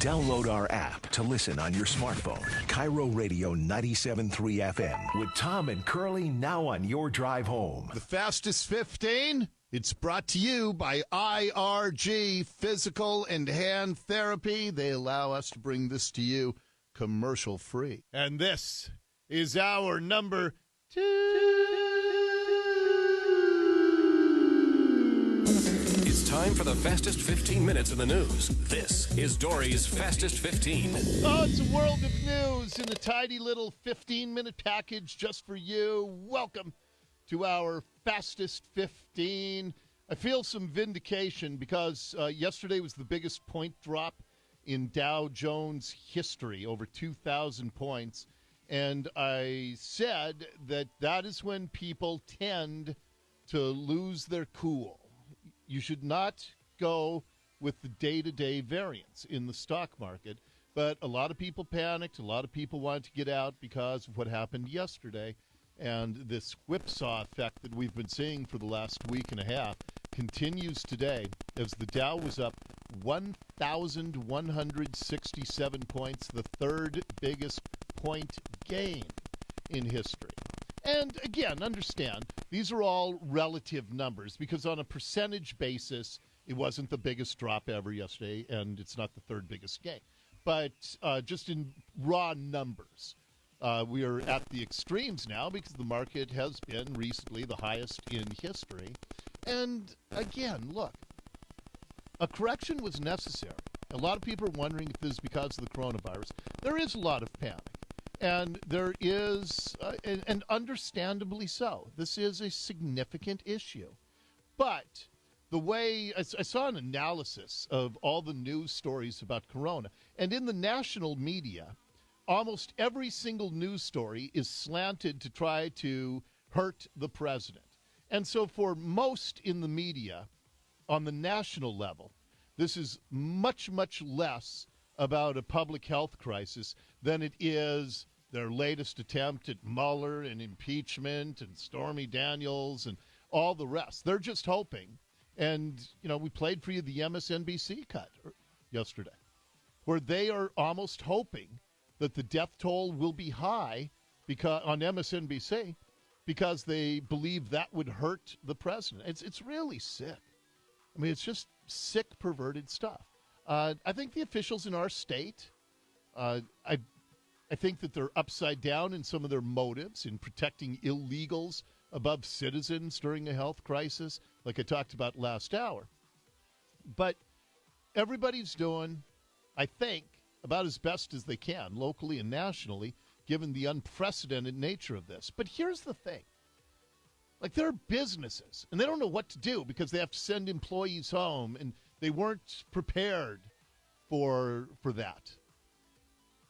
Download our app to listen on your smartphone. KIRO Radio 97.3 FM with Tom and Curly now on your drive home. The Fastest 15, it's brought to you by IRG Physical and Hand Therapy. They allow us to bring this to you commercial free. And this is our number 2. It's time for the fastest 15 minutes in the news. This is Dori's Fastest 15. Oh, it's a world of news in a tidy little 15-minute package just for you. Welcome to our Fastest 15. I feel some vindication because yesterday was the biggest point drop in Dow Jones history, over 2,000 points. And I said that is when people tend to lose their cool. You should not go with the day-to-day variance in the stock market. But a lot of people panicked. A lot of people wanted to get out because of what happened yesterday. And this whipsaw effect that we've been seeing for the last week and a half continues today as the Dow was up 1,167 points, the third biggest point gain in history. And again, understand, these are all relative numbers because on a percentage basis, it wasn't the biggest drop ever yesterday, and it's not the third biggest gain. But just in raw numbers, we are at the extremes now because the market has been recently the highest in history. And again, look, a correction was necessary. A lot of people are wondering if this is because of the coronavirus. There is a lot of panic. And there is, and understandably so, this is a significant issue. But the way, I saw an analysis of all the news stories about corona, and in the national media, almost every single news story is slanted to try to hurt the president. And so for most in the media, on the national level, this is much, much less about a public health crisis than it is their latest attempt at Mueller and impeachment and Stormy Daniels and all the rest. They're just hoping. And, you know, we played for you the MSNBC cut yesterday, where they are almost hoping that the death toll will be high because on MSNBC because they believe that would hurt the president. It's really sick. I mean, it's just sick, perverted stuff. I think the officials in our state, I think that they're upside down in some of their motives in protecting illegals above citizens during a health crisis, like I talked about last hour. But everybody's doing, I think, about as best as they can, locally and nationally, given the unprecedented nature of this. But here's the thing. Like, there are businesses, and they don't know what to do because they have to send employees home, and they weren't prepared for that.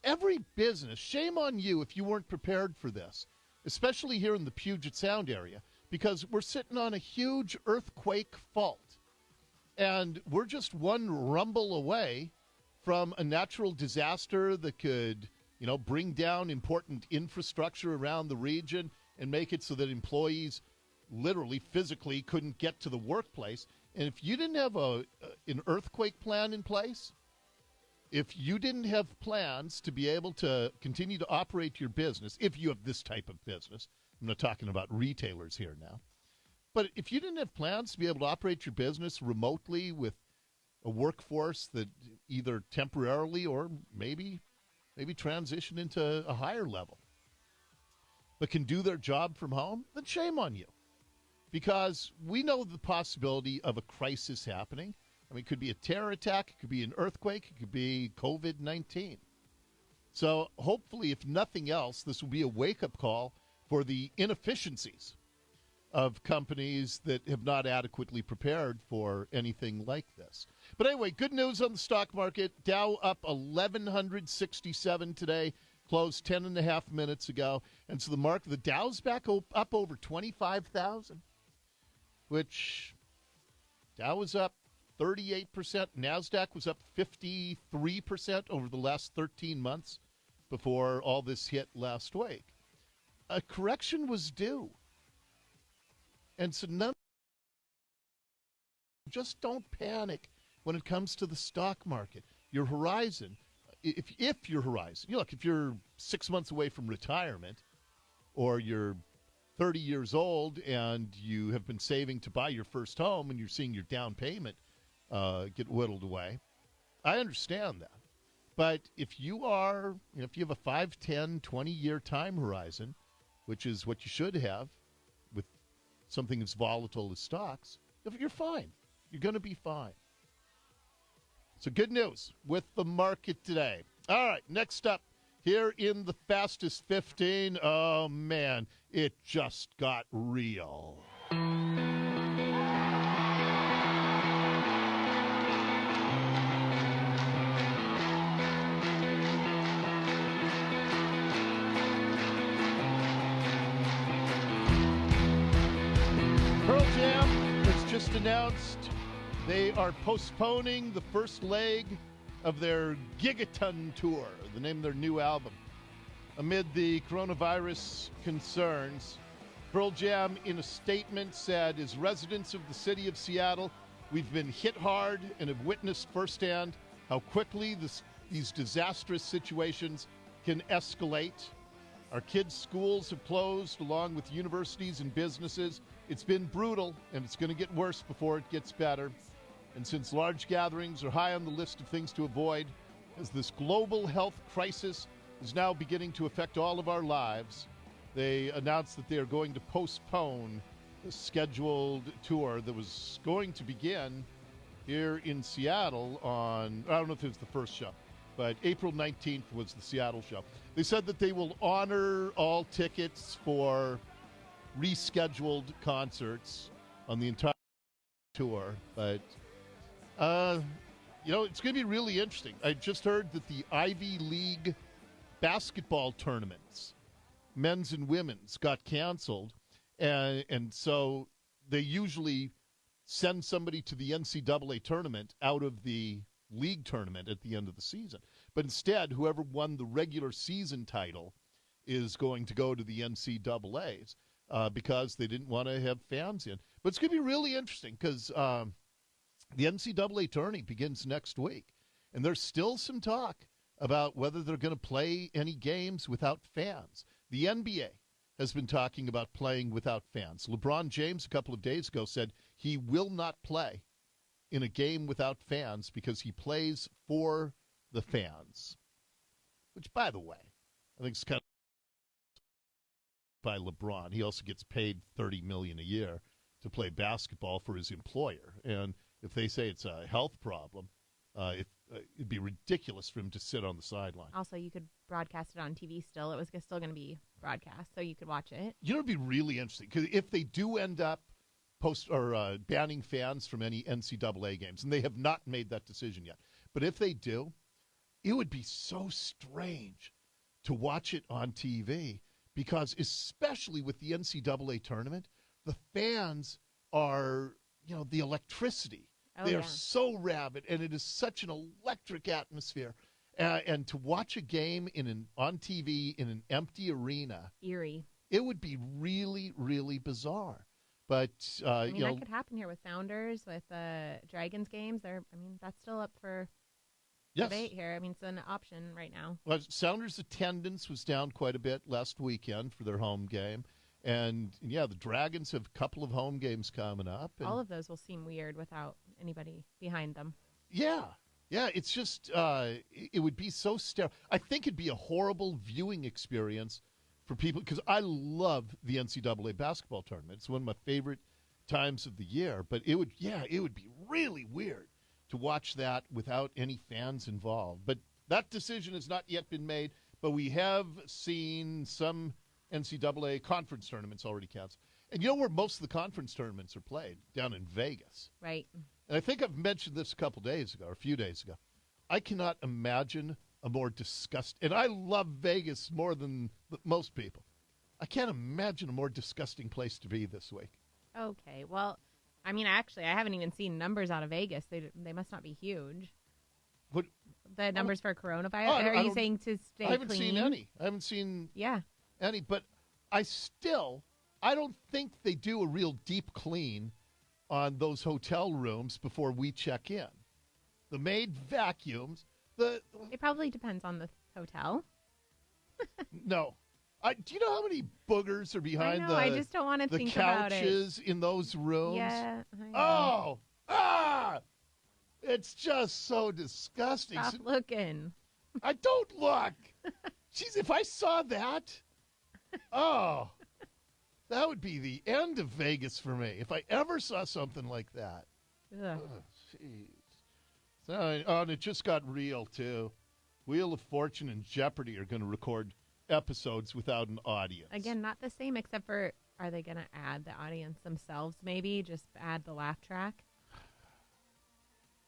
Every business, shame on you if you weren't prepared for this, especially here in the Puget Sound area, because we're sitting on a huge earthquake fault. And we're just one rumble away from a natural disaster that could, you know, bring down important infrastructure around the region and make it so that employees literally, physically couldn't get to the workplace. And if you didn't have an earthquake plan in place, if you didn't have plans to be able to continue to operate your business, if you have this type of business, I'm not talking about retailers here now, but if you didn't have plans to be able to operate your business remotely with a workforce that either temporarily or maybe transition into a higher level, but can do their job from home, then shame on you. Because we know the possibility of a crisis happening. I mean, it could be a terror attack, it could be an earthquake, it could be COVID-19. So hopefully, if nothing else, this will be a wake-up call for the inefficiencies of companies that have not adequately prepared for anything like this. But anyway, good news on the stock market. Dow up 1,167 today, closed 10.5 minutes ago. And so the Dow's back up over 25,000, which Dow was up 38%. NASDAQ was up 53% over the last 13 months before all this hit last week. A correction was due. And so just don't panic when it comes to the stock market. your horizon. If your horizon, look, if you're 6 months away from retirement, or you're 30 years old and you have been saving to buy your first home and you're seeing your down payment get whittled away, I understand that. But if you are, if you have a 5, 10, 20-year time horizon, which is what you should have with something as volatile as stocks, you're fine. You're going to be fine. So good news with the market today. All right, next up here in the fastest 15. Oh, man, it just got real. Pearl Jam has just announced they are postponing the first leg of their Gigaton Tour, the name of their new album. Amid the coronavirus concerns, Pearl Jam, in a statement, said, as residents of the city of Seattle, we've been hit hard and have witnessed firsthand how quickly these disastrous situations can escalate. Our kids' schools have closed, along with universities and businesses. It's been brutal, and it's going to get worse before it gets better. And since large gatherings are high on the list of things to avoid, as this global health crisis is now beginning to affect all of our lives, they announced that they are going to postpone the scheduled tour that was going to begin here in Seattle on, I don't know if it was the first show, but April 19th was the Seattle show. They said that they will honor all tickets for rescheduled concerts on the entire tour, but it's going to be really interesting. I just heard that the Ivy League basketball tournaments, men's and women's, got canceled, and so they usually send somebody to the NCAA tournament out of the league tournament at the end of the season. But instead, whoever won the regular season title is going to go to the NCAAs because they didn't want to have fans in. But it's going to be really interesting because the NCAA tourney begins next week, and there's still some talk about whether they're going to play any games without fans. The NBA has been talking about playing without fans. LeBron James a couple of days ago said he will not play in a game without fans because he plays for the fans, which, by the way, I think is kind of by LeBron. He also gets paid $30 million a year to play basketball for his employer, and if they say it's a health problem, it'd be ridiculous for him to sit on the sideline. Also, you could broadcast it on TV still. It was still going to be broadcast, so you could watch it. It'd be really interesting because if they do end up banning fans from any NCAA games, and they have not made that decision yet, but if they do, it would be so strange to watch it on TV because, especially with the NCAA tournament, the fans are, the electricity. They are so rabid, and it is such an electric atmosphere. And to watch a game on TV in an empty arena, eerie, it would be really, really bizarre. But that could happen here with Sounders, with Dragons games. That's still up for debate here. It's an option right now. Well, Sounders' attendance was down quite a bit last weekend for their home game. And, the Dragons have a couple of home games coming up. And all of those will seem weird without anybody behind them. Yeah, it's just, it would be so sterile. I think it'd be a horrible viewing experience for people, because I love the NCAA basketball tournament. It's one of my favorite times of the year. But it would be really weird to watch that without any fans involved. But that decision has not yet been made. But we have seen some NCAA conference tournaments already canceled. And where most of the conference tournaments are played? Down in Vegas. Right. And I think I've mentioned this a few days ago. I cannot imagine a more disgusting, and I love Vegas more than most people. I can't imagine a more disgusting place to be this week. Okay. Well, actually, I haven't even seen numbers out of Vegas. They must not be huge. What? The numbers for coronavirus? Are you saying to stay clean? I haven't seen any. I haven't seen any, but I don't think they do a real deep clean on those hotel rooms before we check in. The maid vacuums, It probably depends on the hotel. No. Do you know how many boogers are behind I just don't want to the think about it. couches in those rooms? Yeah. Oh! It's just so disgusting. Stop looking. I don't look. Jeez, if I saw that, that would be the end of Vegas for me. If I ever saw something like that. Ugh. Jeez. And it just got real, too. Wheel of Fortune and Jeopardy are going to record episodes without an audience. Again, not the same, except for, are they going to add the audience themselves, maybe? Just add the laugh track?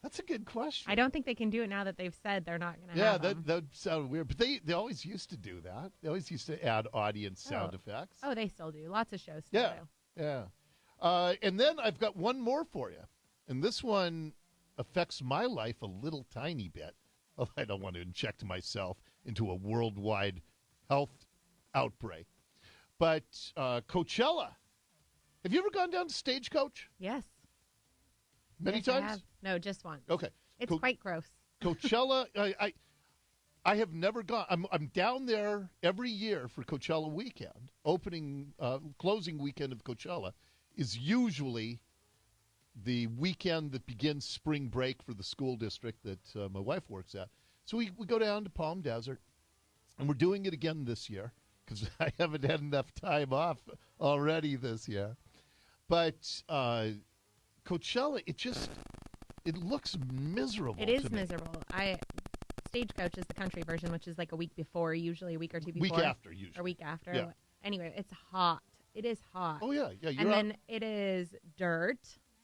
That's a good question. I don't think they can do it now that they've said they're not going to have them. That sounded weird. But they always used to do that. They always used to add audience sound effects. Oh, they still do. Lots of shows still do. Yeah. And then I've got one more for you. And this one affects my life a little tiny bit. Well, I don't want to inject myself into a worldwide health outbreak. But Coachella. Have you ever gone down to Stagecoach? Yes. Many Yes, times? I have. No, just once. Okay. It's quite gross. Coachella, I have never gone. I'm down there every year for Coachella weekend. Closing weekend of Coachella is usually the weekend that begins spring break for the school district that my wife works at. So we go down to Palm Desert, and we're doing it again this year because I haven't had enough time off already this year. But Coachella, it looks miserable. It is miserable. Stagecoach is the country version, which is like a week before, usually a week or two before. Week after, usually. Or week after. Yeah. Anyway, it's hot. It is hot. Oh, yeah. And then it is dirt.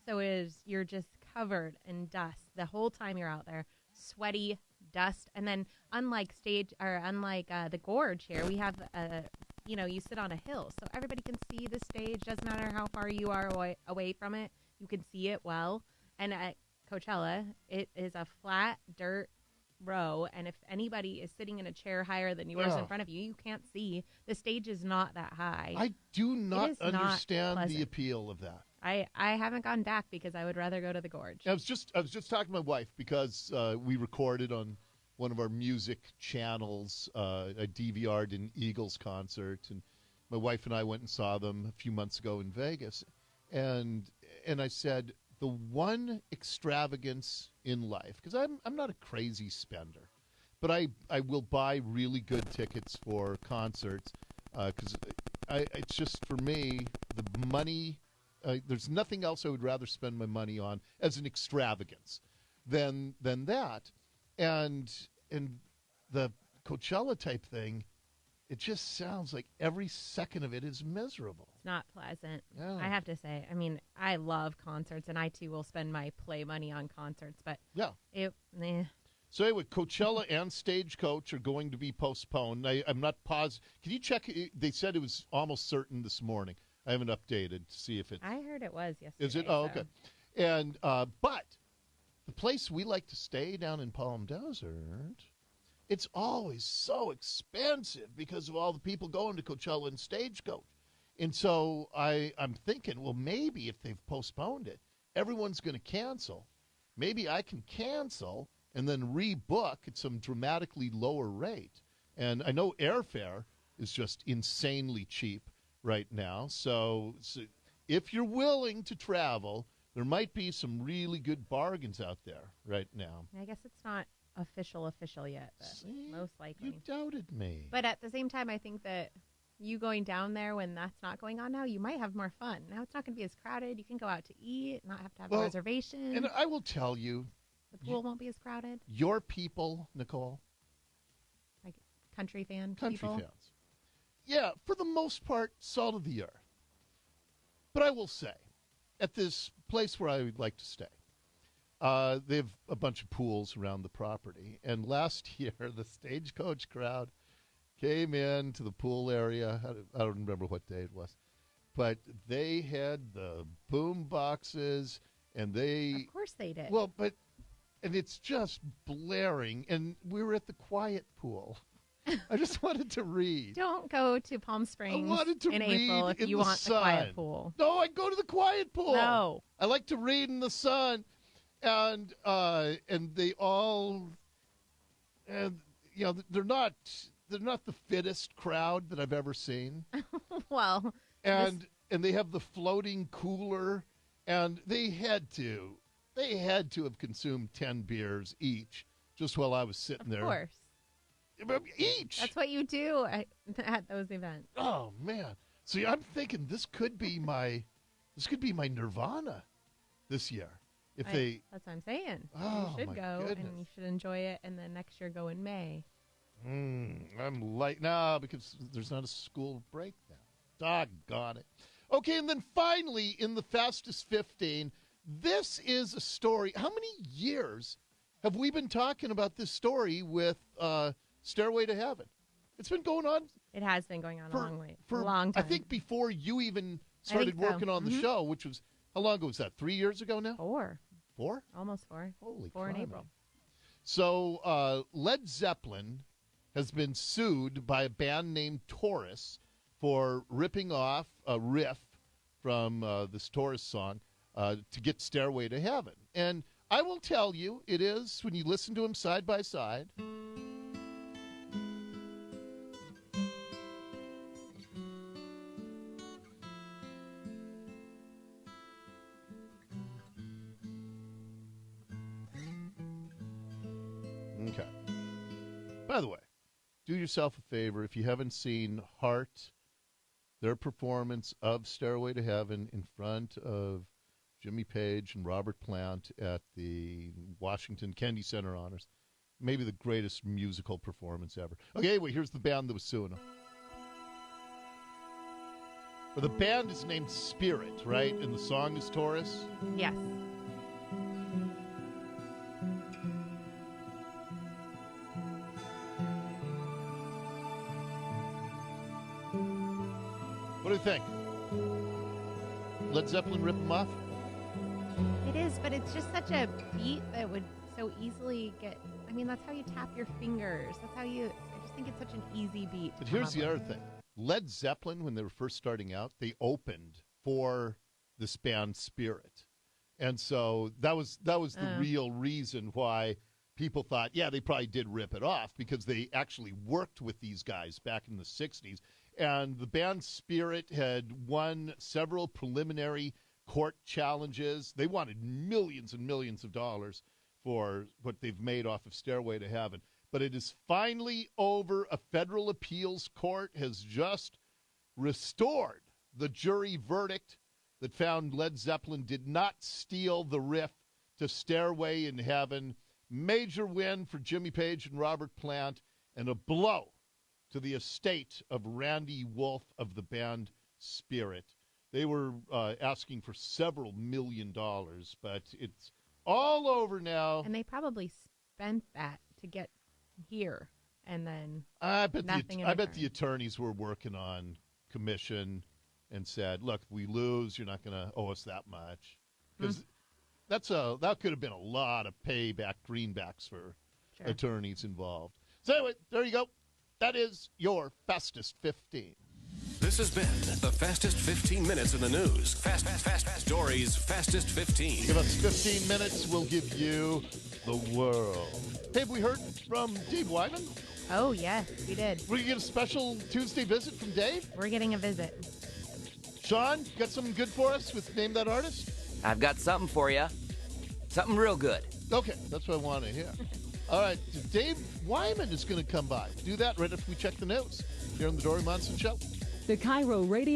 So you're just covered in dust the whole time you're out there. Sweaty dust. And then unlike the gorge here, we have you sit on a hill. So everybody can see the stage. Doesn't matter how far you are away from it. You can see it well. And at Coachella, it is a flat dirt row, and if anybody is sitting in a chair higher than yours in front of you, you can't see. The stage is not that high. I do not understand the appeal of that. I haven't gone back because I would rather go to the gorge. I was just talking to my wife because we recorded on one of our music channels. I DVR'd an Eagles concert, and my wife and I went and saw them a few months ago in Vegas, and I said, the one extravagance in life, because I'm not a crazy spender, but I will buy really good tickets for concerts because it's just, for me, the money, there's nothing else I would rather spend my money on as an extravagance than that. And the Coachella type thing, it just sounds like every second of it is miserable. It's not pleasant. Yeah. I have to say. I mean, I love concerts, and I, too, will spend my play money on concerts. But So anyway, Coachella and Stagecoach are going to be postponed. I'm not positive. Can you check? They said it was almost certain this morning. I haven't updated to see if it's. I heard it was yesterday. Is it? Oh, okay. And but the place we like to stay down in Palm Desert, it's always so expensive because of all the people going to Coachella and Stagecoach. And so I'm thinking, well, maybe if they've postponed it, everyone's going to cancel. Maybe I can cancel and then rebook at some dramatically lower rate. And I know airfare is just insanely cheap right now. So if you're willing to travel, there might be some really good bargains out there right now. I guess it's not official yet, but See, most likely. You doubted me. But at the same time, I think that you going down there when that's not going on now, you might have more fun. Now it's not going to be as crowded. You can go out to eat, not have to have a reservation. And I will tell you, the pool won't be as crowded. Your people, Nicole. Like country fans. Yeah, for the most part, salt of the earth. But I will say, at this place where I would like to stay, they have a bunch of pools around the property. And last year, the Stagecoach crowd came in to the pool area. I don't remember what day it was. But they had the boom boxes, and they... Of course they did. Well, and it's just blaring. And we were at the quiet pool. I just wanted to read. Don't go to Palm Springs in April if you want sun. the quiet pool. No, I go to the quiet pool. No. I like to read in the sun. And they all And they're not the fittest crowd that I've ever seen. Well, And they have the floating cooler, and they had to have consumed 10 beers each just while I was sitting there. of course. Each. That's what you do at those events. Oh man. See, I'm thinking this could be my Nirvana this year. That's what I'm saying. Oh, you should my go, goodness. and you should enjoy it, and then next year go in May. I'm like, no, because there's not a school break now. Doggone it. Okay, and then finally, in the Fastest 15, this is a story. How many years have we been talking about this story with Stairway to Heaven? It's been going on. It has been going on for a long time. I think before you even I think started so. working on the show, which was, how long ago was that? 3 years ago now? 4. 4? Almost 4. Holy 4 in crap. April. So Led Zeppelin has been sued by a band named Taurus for ripping off a riff from this Taurus song to get Stairway to Heaven. And I will tell you, it is, when you listen to them side by side, okay. By the way, do yourself a favor. If you haven't seen Heart, their performance of Stairway to Heaven in front of Jimmy Page and Robert Plant at the Washington Kennedy Center Honors, maybe the greatest musical performance ever. Okay, anyway, here's the band that was suing them. Well, the band is named Spirit, right? And the song is Taurus? Yes. What do you think? Led Zeppelin rip them off? It is, but it's just such a beat that would so easily get. I mean, that's how you tap your fingers. That's how you. I just think it's such an easy beat. But here's the other thing. Led Zeppelin, when they were first starting out, they opened for this band Spirit. And so that was the real reason why people thought, yeah, they probably did rip it off, because they actually worked with these guys back in the 60s. And the band Spirit had won several preliminary court challenges. They wanted millions and millions of dollars for what they've made off of Stairway to Heaven. But it is finally over. A federal appeals court has just restored the jury verdict that found Led Zeppelin did not steal the riff to Stairway in Heaven. Major win for Jimmy Page and Robert Plant, and a blow to the estate of Randy Wolf of the band Spirit. They were asking for several $1 million, but it's all over now. And they probably spent that to get here, and then I bet the attorneys were working on commission and said, look, if we lose, you're not going to owe us that much. Because that could have been a lot of payback, greenbacks for attorneys involved. So anyway, there you go. That is your Fastest 15. This has been the Fastest 15 Minutes in the News. Fast. Dory's Fastest 15. Give us 15 minutes, we'll give you the world. Hey, have we heard from Dave Wyman? Oh, yes, we did. We're going to get a special Tuesday visit from Dave? We're getting a visit. Sean, got something good for us with Name That Artist? I've got something for you. Something real good. Okay, that's what I want to hear. All right, Dave Wyman is going to come by. Do that right after we check the news here on the Dori Monson Show. The KIRO Radio